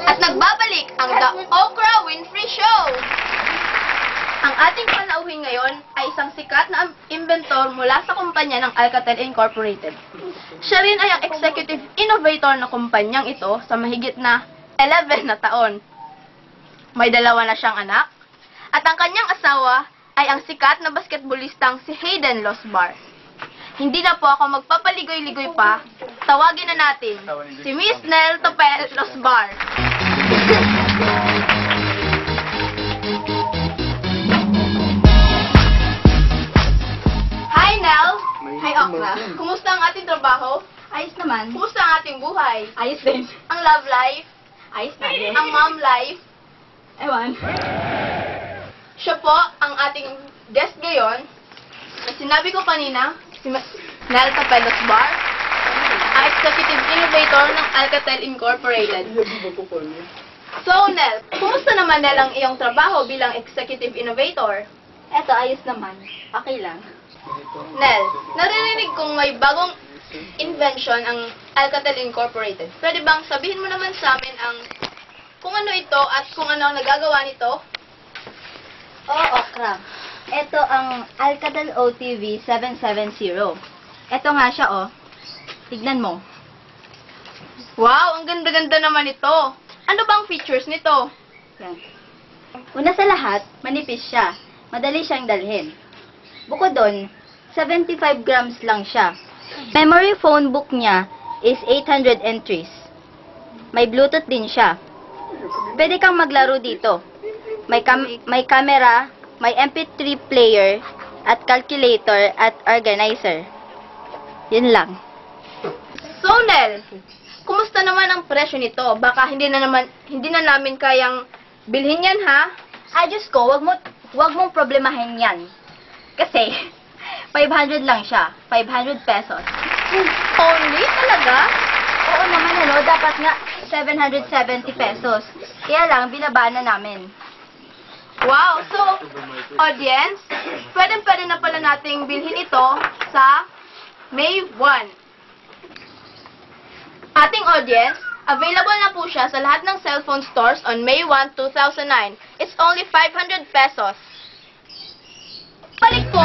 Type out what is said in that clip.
At nagbabalik ang The Oprah Winfrey Show! Ang ating panauhin ngayon ay isang sikat na inventor mula sa kumpanya ng Alcatel Incorporated. Siya rin ay ang executive innovator ng kumpanyang ito sa mahigit na 11 na taon. May 2 na siyang anak, at ang kanyang asawa ay ang sikat na basketballistang si Hayden Losbar. Hindi na po ako magpapaligoy-ligoy pa, tawagin na natin si Miss Nell Topel Losbar. Hi Nell! Hi Okra! Kumusta ang ating trabaho? Ayos naman. Kumusta ang ating buhay? Ayos din. Ang love life? Ayos na din. Ang mom life? Ewan. Siya po ang ating guest ngayon. Na sinabi ko kanina, si Nell Topel Losbar, ang executive innovator ng Alcatel Incorporated. So, Nell, kumusta naman Nell ang iyong trabaho bilang executive innovator? Eto, ayos naman. Okay lang. Nell, naririnig kong may bagong invention ang Alcatel Incorporated. Pwede bang sabihin mo naman sa amin ang kung ano ito at kung ano ang nagagawa nito? Oo, Okra. Eto ang Alcatel OTV 770. Eto nga siya, oh. Tignan mo. Wow, ang ganda-ganda naman ito. Ano bang features nito? Yan. Una sa lahat, manipis siya. Madali siyang dalhin. Bukod doon, 75 grams lang siya. Memory phone book niya is 800 entries. May Bluetooth din siya. Pwede kang maglaro dito. May camera, may MP3 player, at calculator, at organizer. Yun lang. So, Nell, kumusta naman ang presyo nito? Baka hindi na namin kayang bilhin yan, ha? Ay, Diyos ko, wag mong problemahin yan. Kasi, 500 lang siya. 500 pesos. Only? Talaga? Oo naman, ano, dapat nga 770 pesos. Kaya lang, binaba na namin. Wow! So, audience, pwede na pala nating bilhin ito sa May 1. Ating audience, available na po siya sa lahat ng cellphone stores on May 1, 2009. It's only 500 pesos. Balik po